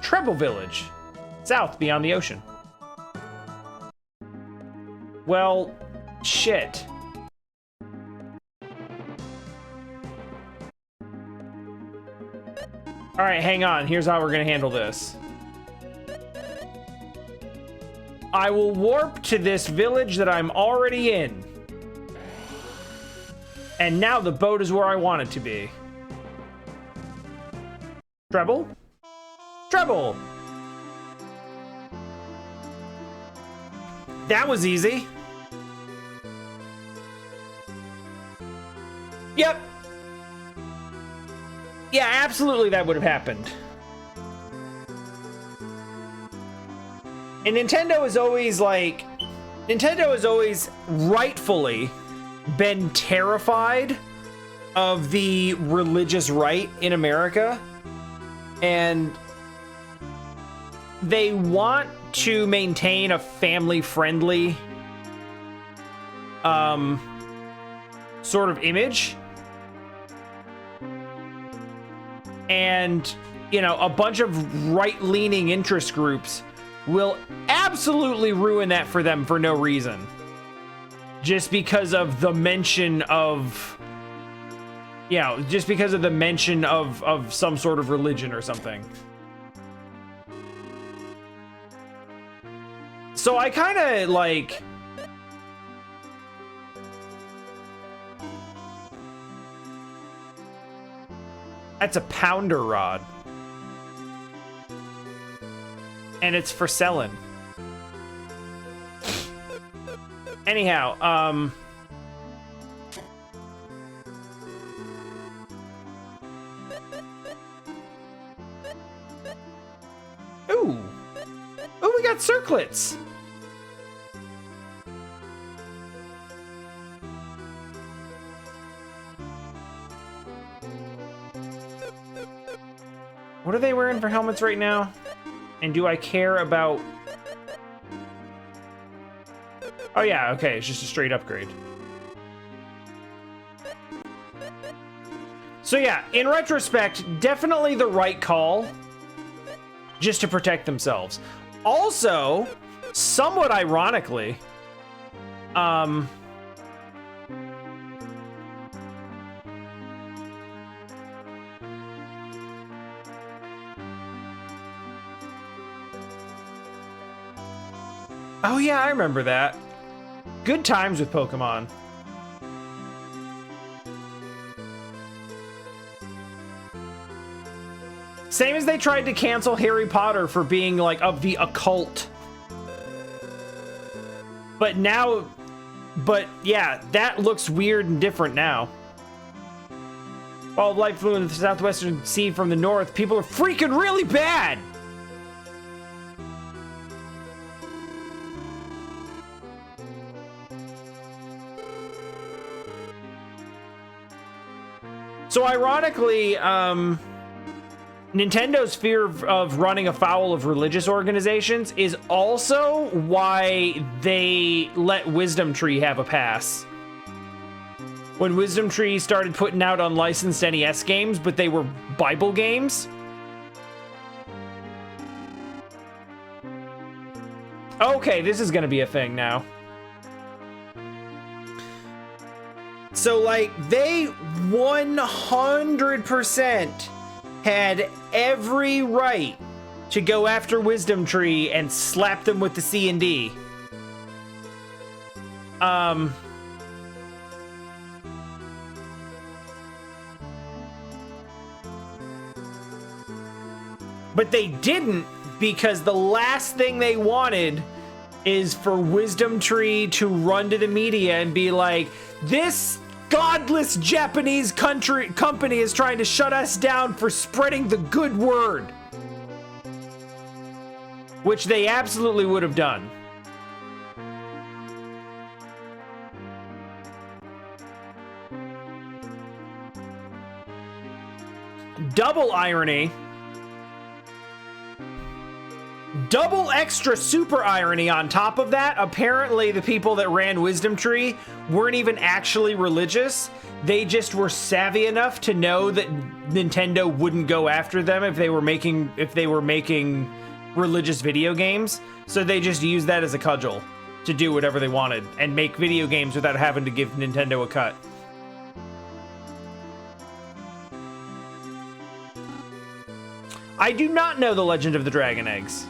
Treble Village, south beyond the ocean. Well, shit. All right, hang on. Here's how we're gonna handle this. I will warp to this village that I'm already in. And now the boat is where I want it to be. Treble? Treble! That was easy. Yep. Yeah, absolutely that would have happened. And Nintendo has always rightfully been terrified of the religious right in America. And they want to maintain a family-friendly sort of image. And, you know, a bunch of right-leaning interest groups will absolutely ruin that for them for no reason. Just because of the mention of, you know, just because of the mention of some sort of religion or something. So I kind of like... That's a pounder rod. And it's for selling. Anyhow, Ooh, we got circlets. What are they wearing for helmets right now? And do I care about... Oh yeah, okay, it's just a straight upgrade. So yeah, in retrospect, definitely the right call. Just to protect themselves. Also, somewhat ironically, oh yeah, I remember that. Good times with Pokemon. Same as they tried to cancel Harry Potter for being like of the occult. But now, yeah, that looks weird and different now. While light flew into the southwestern sea from the north, people are freaking really bad. So ironically, Nintendo's fear of running afoul of religious organizations is also why they let Wisdom Tree have a pass. When Wisdom Tree started putting out unlicensed NES games, but they were Bible games. Okay, this is gonna be a thing now. So, like, they 100% had every right to go after Wisdom Tree and slap them with the C&D. But they didn't, because the last thing they wanted is for Wisdom Tree to run to the media and be like, this godless Japanese company is trying to shut us down for spreading the good word. Which they absolutely would have done. Double irony. Double extra super irony on top of that, apparently the people that ran Wisdom Tree weren't even actually religious. They just were savvy enough to know that Nintendo wouldn't go after them if they were making religious video games. So they just used that as a cudgel to do whatever they wanted and make video games without having to give Nintendo a cut. I do not know the legend of the dragon eggs.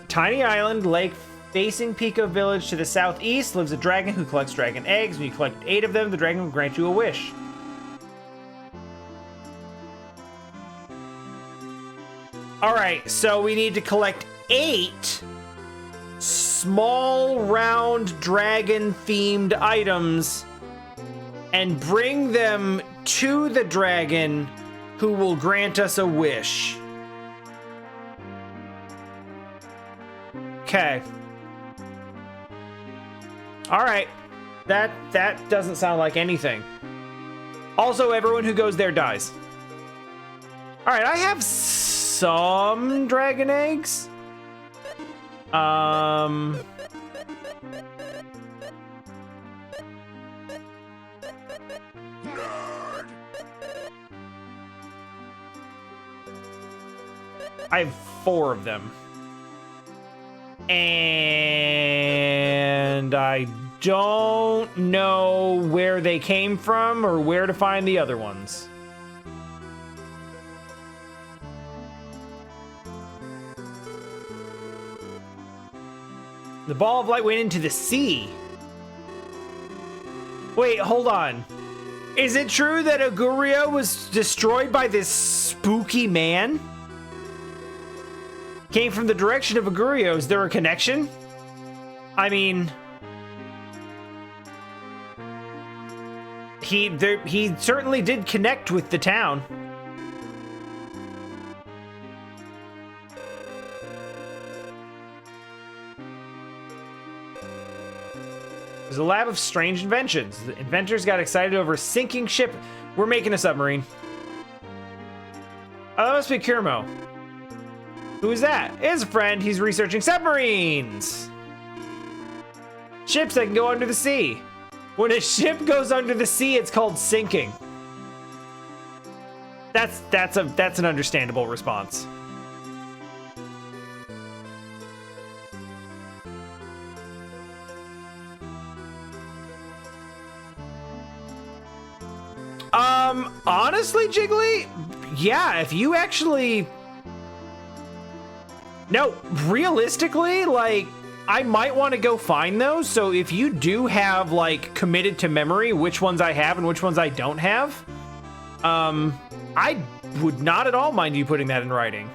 Tiny island, lake facing Pico Village to the southeast, lives a dragon who collects dragon eggs. When you collect 8 of them, the dragon will grant you a wish. Alright, so we need to collect 8 small, round, dragon-themed items and bring them to the dragon who will grant us a wish. Okay. All right. That doesn't sound like anything. Also, everyone who goes there dies. All right, I have some dragon eggs. Nerd. I have 4 of them. And I don't know where they came from or where to find the other ones. The ball of light went into the sea. Wait, hold on. Is it true that Agurio was destroyed by this spooky man? Came from the direction of Agurio. Is there a connection? I mean, he certainly did connect with the town. There's a lab of strange inventions. The inventors got excited over a sinking ship. We're making a submarine. Oh, that must be Kirmo. Who is that? It's a friend. He's researching submarines. Ships that can go under the sea. When a ship goes under the sea, it's called sinking. That's an understandable response. Honestly, Jiggly, yeah, if you actually... No, realistically, like, I might want to go find those. So if you do have, like, committed to memory which ones I have and which ones I don't have, I would not at all mind you putting that in writing.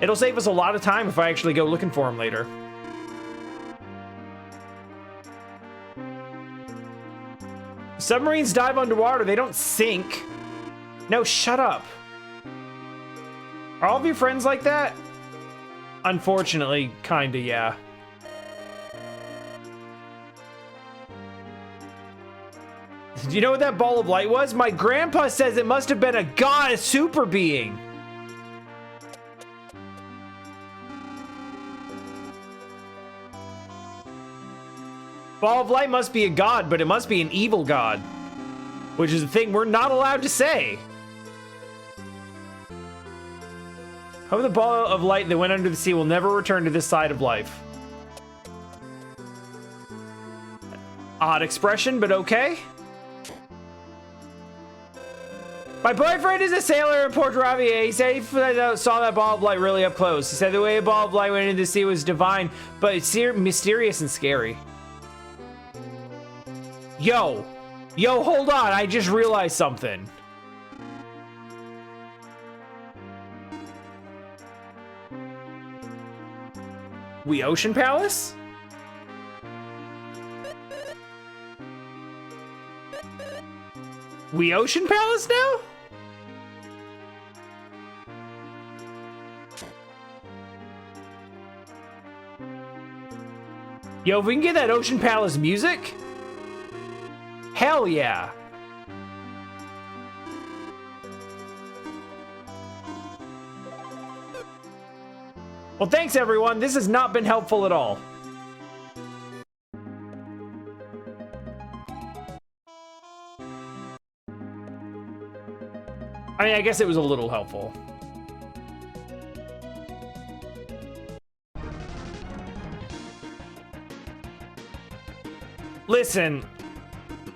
It'll save us a lot of time if I actually go looking for them later. Submarines dive underwater, they don't sink. No, shut up. Are all of your friends like that? Unfortunately, kinda, yeah. Do you know what that ball of light was? My grandpa says it must have been a god, a super being. Ball of light must be a god, but it must be an evil god. Which is a thing we're not allowed to say. Hope the ball of light that went under the sea will never return to this side of life. Odd expression, but okay. My boyfriend is a sailor in Port Ravier. He said he saw that ball of light really up close. He said the way a ball of light went into the sea was divine, but it's mysterious and scary. Yo, hold on. I just realized something. We Ocean Palace? We Ocean Palace now? Yo, if we can get that Ocean Palace music, hell yeah. Well, thanks everyone. This has not been helpful at all. I mean, I guess it was a little helpful. Listen,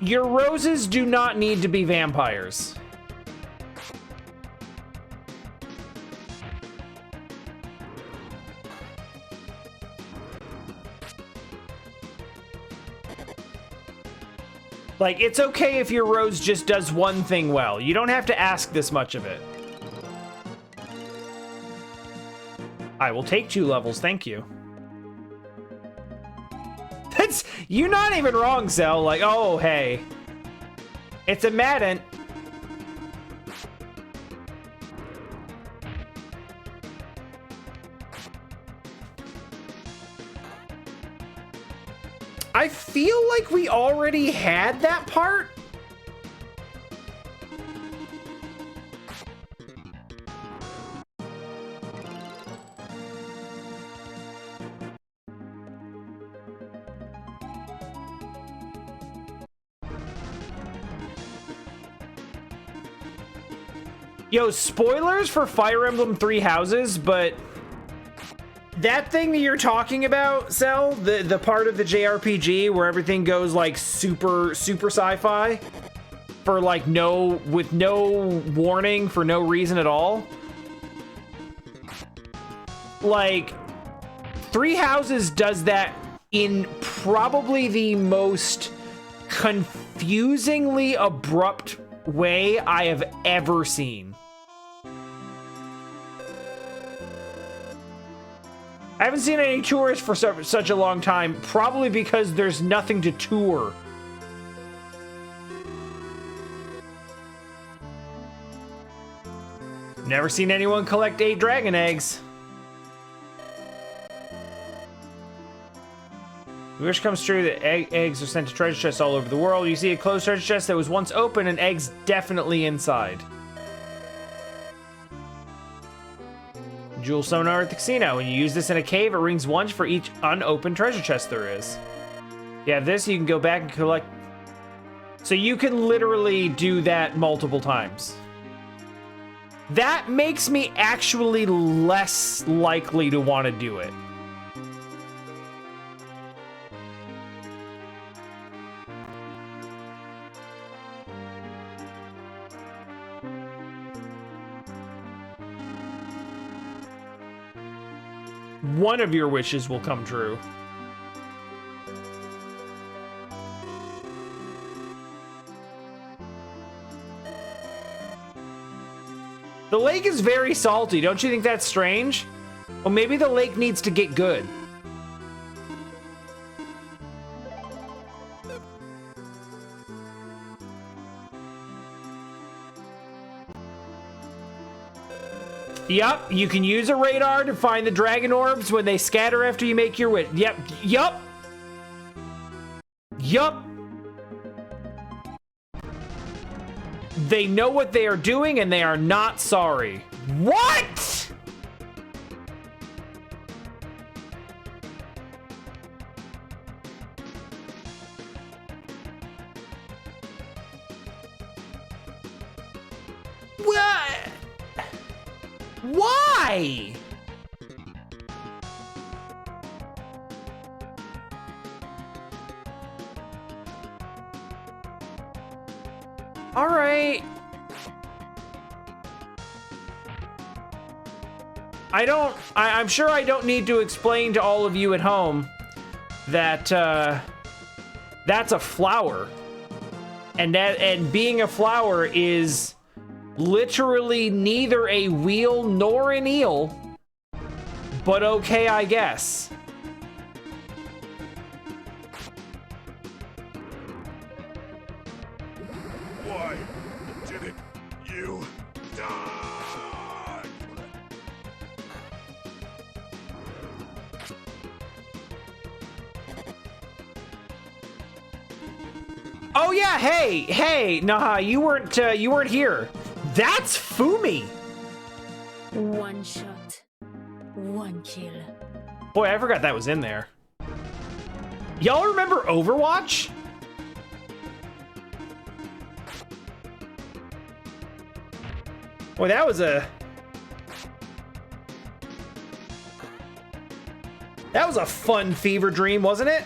your roses do not need to be vampires. Like, it's okay if your rose just does one thing well. You don't have to ask this much of it. I will take 2 levels, thank you. That's, you're not even wrong, Cell. Like, oh, hey. It's a Madden. I feel like we already had that part. Yo, spoilers for Fire Emblem 3 Houses, but that thing that you're talking about, Cell, the part of the JRPG where everything goes like super sci-fi for like with no warning for no reason at all. Like 3 Houses does that in probably the most confusingly abrupt way I have ever seen. I haven't seen any tours for such a long time, probably because there's nothing to tour. Never seen anyone collect 8 dragon eggs. The wish comes true that eggs are sent to treasure chests all over the world. You see a closed treasure chest that was once open and eggs definitely inside. Jewel sonar at the casino. When you use this in a cave, it rings once for each unopened treasure chest there is. You have this, you can go back and collect. So you can literally do that multiple times. That makes me actually less likely to want to do it. One of your wishes will come true. The lake is very salty. Don't you think that's strange? Well, maybe the lake needs to get good. Yup, you can use a radar to find the dragon orbs when they scatter after you make your wish. Yep, yup. Yup. They know what they are doing and they are not sorry. What? What? Why? All right. I'm sure I don't need to explain to all of you at home that that's a flower. And being a flower is literally neither a wheel nor an eel, but okay, I guess. Why didn't you die? Oh yeah, hey, nah, you weren't here. That's Fumi. One shot. One kill. Boy, I forgot that was in there. Y'all remember Overwatch? Boy, that was a fun fever dream, wasn't it?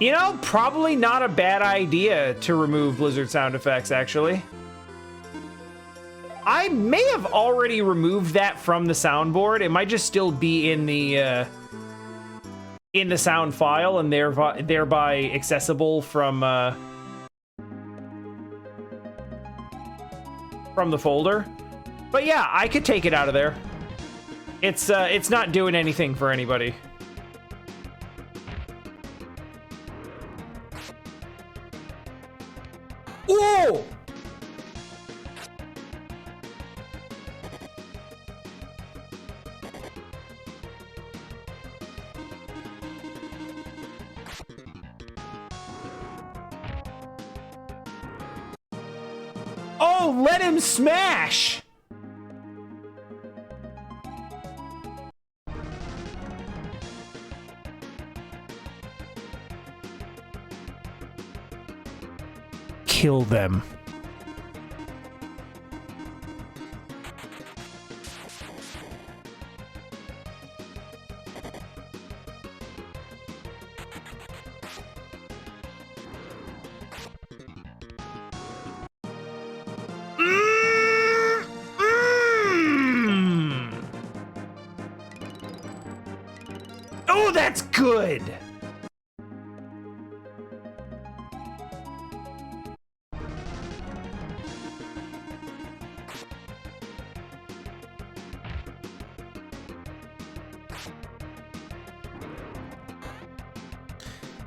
You know, probably not a bad idea to remove Blizzard sound effects, actually. I may have already removed that from the soundboard. It might just still be in the sound file and thereby accessible from the folder. But yeah, I could take it out of there. It's not doing anything for anybody. Whoa! Oh, let him smash! Kill them. Oh, that's good.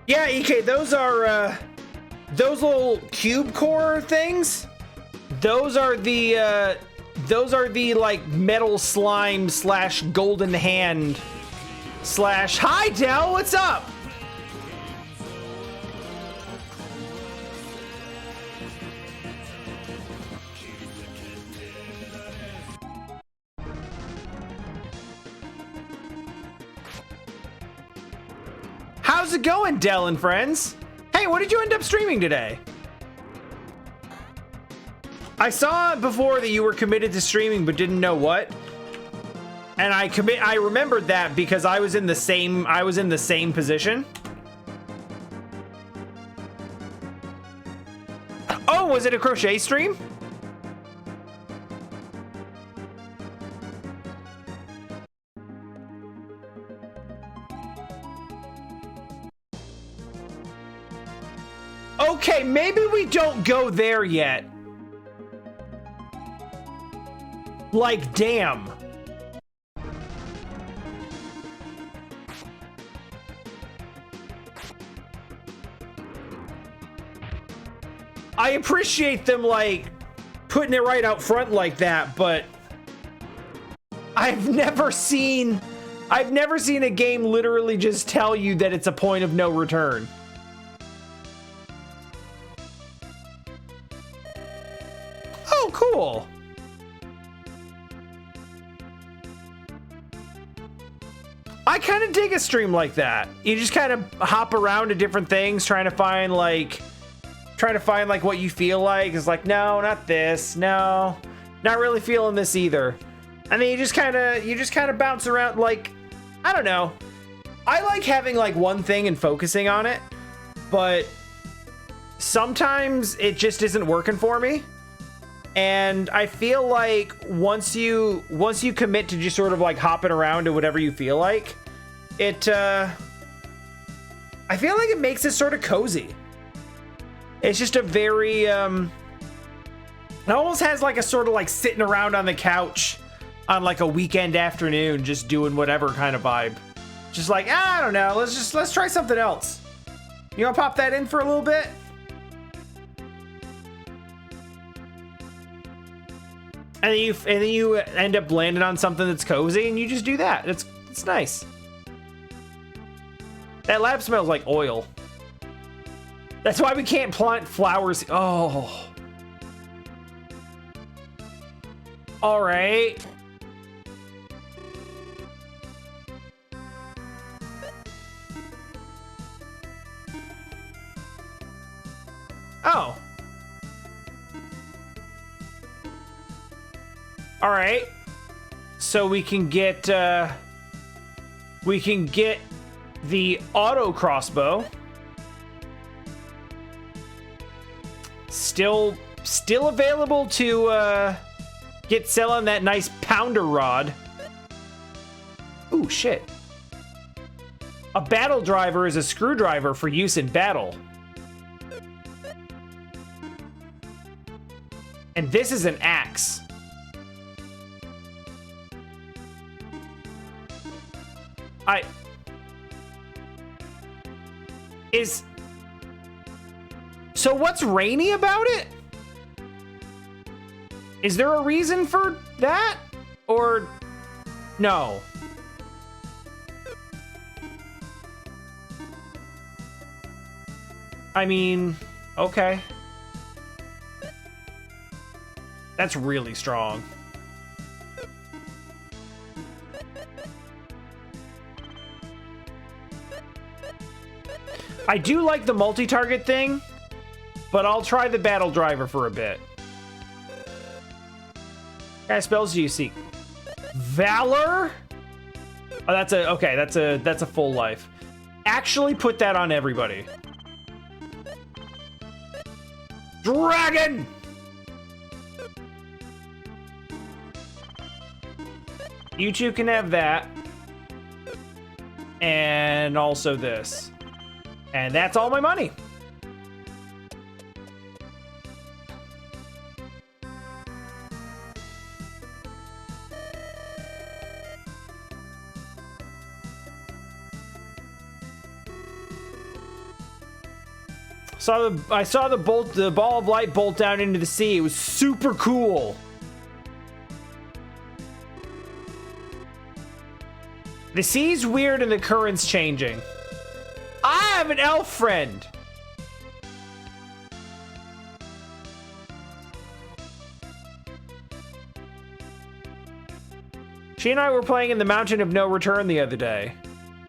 Yeah, EK, those are those little cube core things. Those are the like metal slime slash golden hand slash. Hi, Dell, what's up? How's it going, Dell and friends? Hey, what did you end up streaming today? I saw before that you were committed to streaming but didn't know what. And I remembered that because I was in the same position. Oh, was it a crochet stream? Okay, maybe we don't go there yet. Like, damn. I appreciate them, like, putting it right out front like that, but I've never seen a game literally just tell you that it's a point of no return. Oh, cool. I kind of dig a stream like that. You just kind of hop around to different things, trying to find like what you feel like. It's like, no, not this. No, not really feeling this either. And then you just kind of bounce around. Like, I don't know. I like having like one thing and focusing on it, but sometimes it just isn't working for me. And I feel like once you commit to just sort of like hopping around to whatever you feel like, it I feel like it makes it sort of cozy. It's just a very it almost has like a sort of like sitting around on the couch on like a weekend afternoon just doing whatever kind of vibe. Just like, I don't know, let's try something else. You want to pop that in for a little bit? And then you end up landing on something that's cozy, and you just do that. It's nice. That lab smells like oil. That's why we can't plant flowers. Oh. All right. Oh. All right. So we can get the auto crossbow. Still available to get selling that nice pounder rod. Ooh, shit. A battle driver is a screwdriver for use in battle. And this is an axe. So what's rainy about it? Is there a reason for that? Or no? I mean, okay. That's really strong. I do like the multi-target thing, but I'll try the battle driver for a bit. What kind of spells do you seek? Valor? Oh, that's a full life. Actually put that on everybody. Dragon! You two can have that. And also this. And that's all my money. I saw the ball of light bolt down into the sea. It was super cool. The sea's weird and the current's changing. I have an elf friend. She and I were playing in the Mountain of No Return the other day.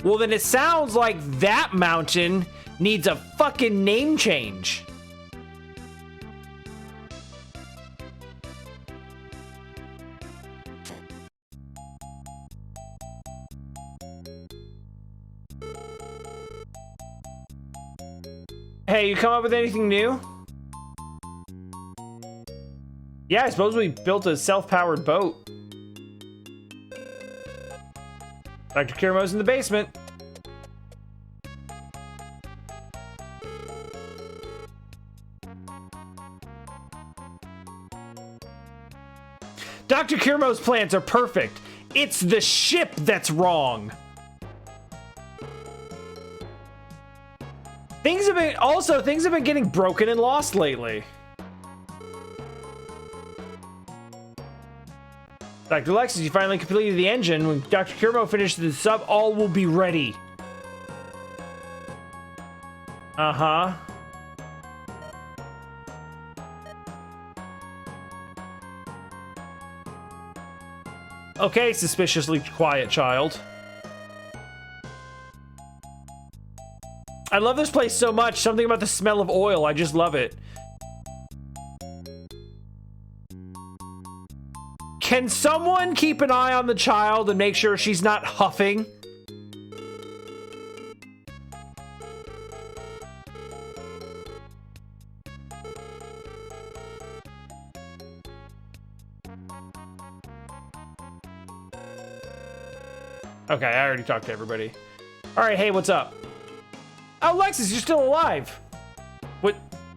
Well, then it sounds like that mountain needs a fucking name change. Hey, you come up with anything new? Yeah, I suppose we built a self-powered boat. Dr. Kirimo's in the basement. Dr. Kirimo's plans are perfect. It's the ship that's wrong. Things have been getting broken and lost lately. Dr. Alexis, you finally completed the engine. When Dr. Kirimo finishes the sub, all will be ready. Uh-huh. Okay, suspiciously quiet child. I love this place so much. Something about the smell of oil. I just love it. Can someone keep an eye on the child and make sure she's not huffing? Okay, I already talked to everybody. All right, hey, what's up? Oh, Lexus, you're still alive. What?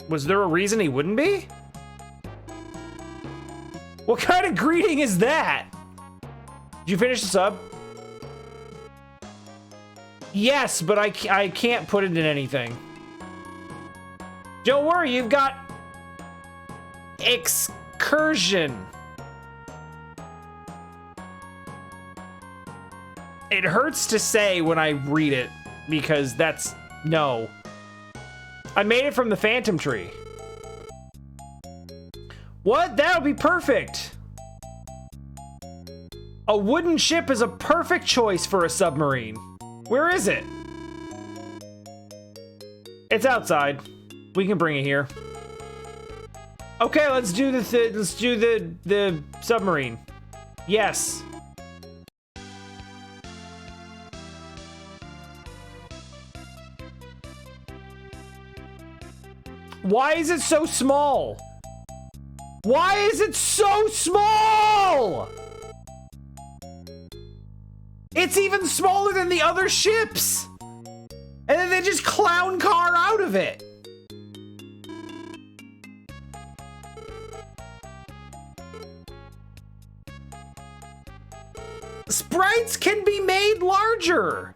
Was there a reason he wouldn't be? What kind of greeting is that? Did you finish the sub? Yes, but I can't put it in anything. Don't worry, you've got excursion. It hurts to say when I read it because that's no. I made it from the Phantom Tree. What? That would be perfect. A wooden ship is a perfect choice for a submarine. Where is it? It's outside. We can bring it here. Okay, let's do the submarine. Yes. Why is it so small? Why is it so small? It's even smaller than the other ships. And then they just clown car out of it. Sprites can be made larger.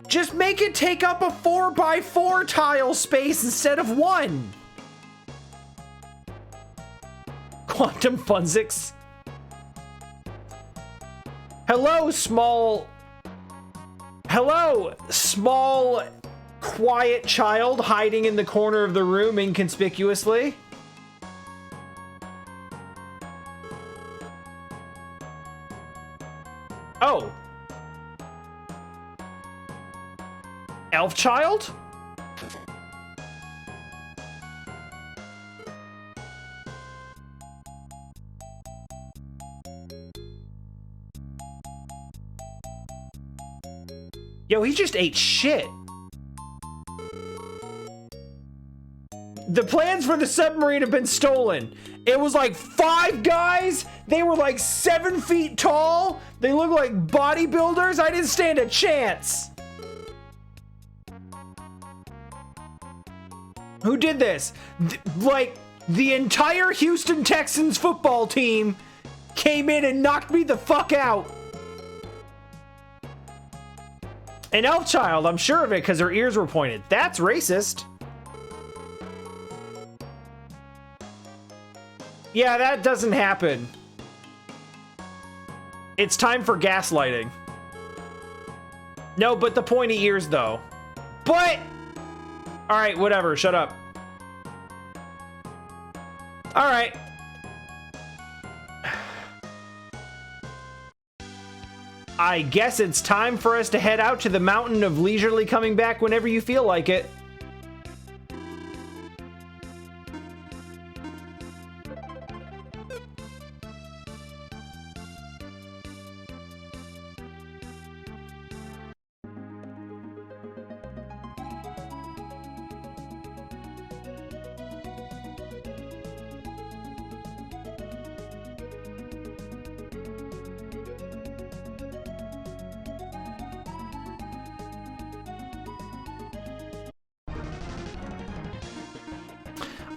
Just make it take up a 4x4 tile space instead of 1. Quantum Funsics. Hello, small, quiet child hiding in the corner of the room inconspicuously. Oh. Elf child? Yo, he just ate shit. The plans for the submarine have been stolen. It was like 5 guys. They were like 7 feet tall. They look like bodybuilders. I didn't stand a chance. Who did this? Like, the entire Houston Texans football team came in and knocked me the fuck out. An elf child, I'm sure of it because her ears were pointed. That's racist. Yeah, that doesn't happen. It's time for gaslighting. No, but the pointy ears though. But all right, whatever, shut up. All right. I guess it's time for us to head out to the mountain of leisurely coming back whenever you feel like it.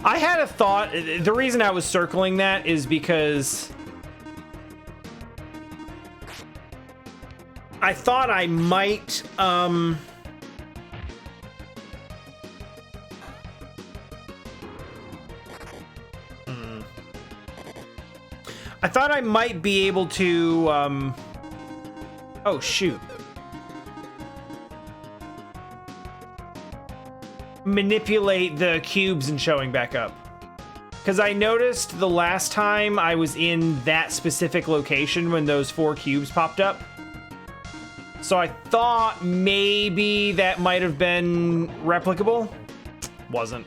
I had a thought. The reason I was circling that is because I thought I might I thought I might be able to oh shoot. Manipulate the cubes and showing back up, because I noticed the last time I was in that specific location when those 4 cubes popped up, so I thought maybe that might have been replicable. Wasn't.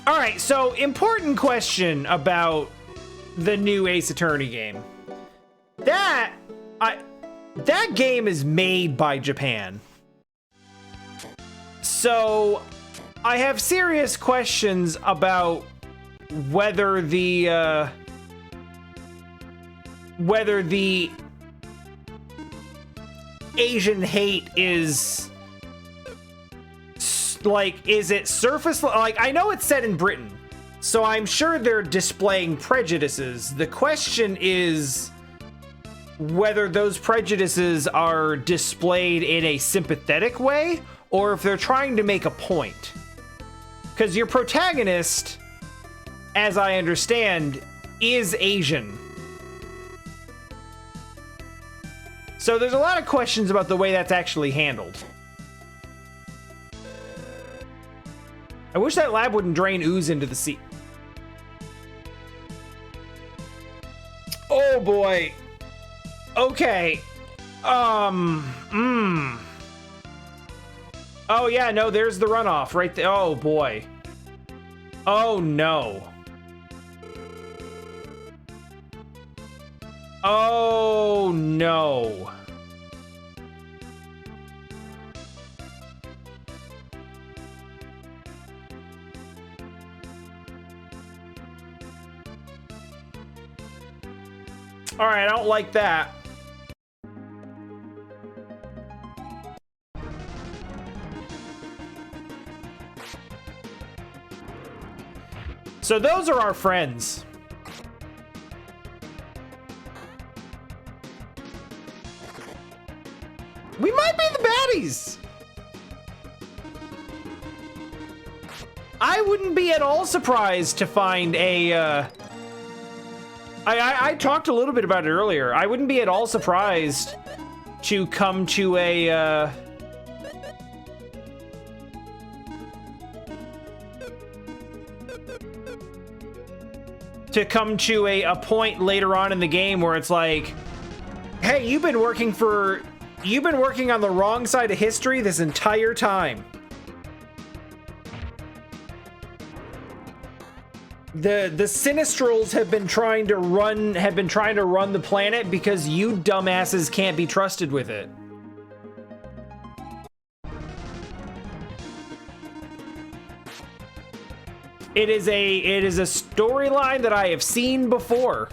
All right, so important question about the new Ace Attorney game. That game is made by Japan. So I have serious questions about whether the Asian hate is like, is it surface, like, I know it's set in Britain, So I'm sure they're displaying prejudices. The question is whether those prejudices are displayed in a sympathetic way or if they're trying to make a point. Because your protagonist, as I understand, is Asian. So there's a lot of questions about the way that's actually handled. I wish that lab wouldn't drain ooze into the sea. Oh boy. Okay. Oh yeah, no, there's the runoff right there. Oh boy. Oh no. Oh no. All right, I don't like that. So those are our friends. We might be the baddies. I wouldn't be at all surprised to find a, I talked a little bit about it earlier. I wouldn't be at all surprised to come to a, a point later on in the game where it's like, hey, you've been working on the wrong side of history this entire time. The Sinistrals have been trying to run the planet because you dumbasses can't be trusted with it. It is a storyline that I have seen before.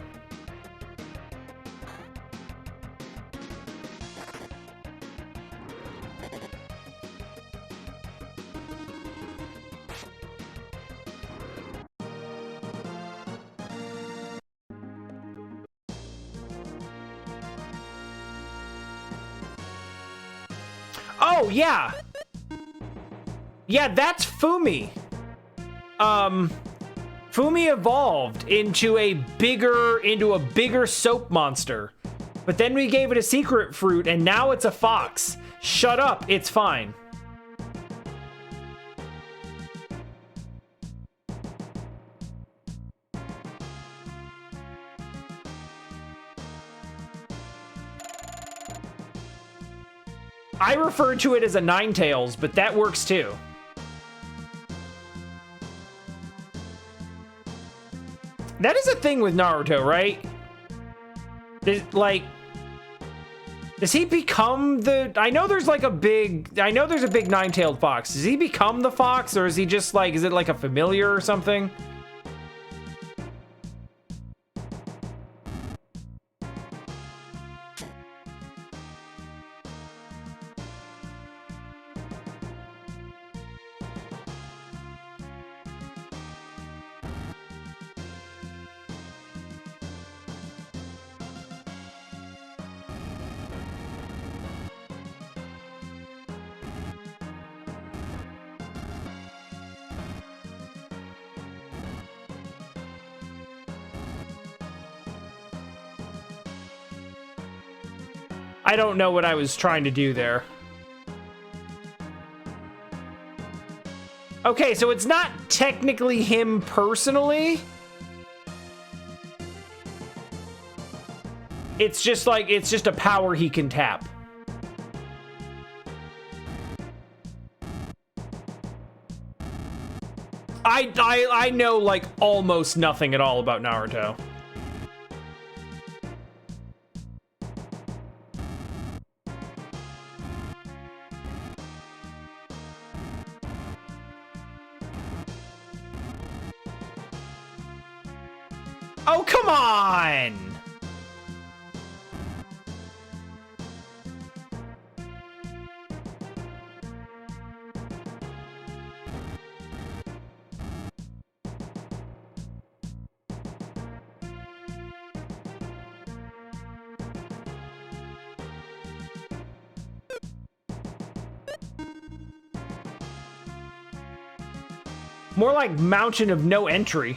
Oh, yeah. Yeah, that's Fumi. Fumi evolved into a bigger soap monster. But then we gave it a secret fruit and now it's a fox. Shut up, it's fine. I refer to it as a Ninetales, but that works too. That is a thing with Naruto, right? Does he become the... I know there's a big nine-tailed fox. Does he become the fox, or is he just is it like a familiar or something? I don't know what I was trying to do there. Okay, so it's not technically him personally. It's just a power he can tap. I know almost nothing at all about Naruto. Oh, come on! More like mountain of no entry.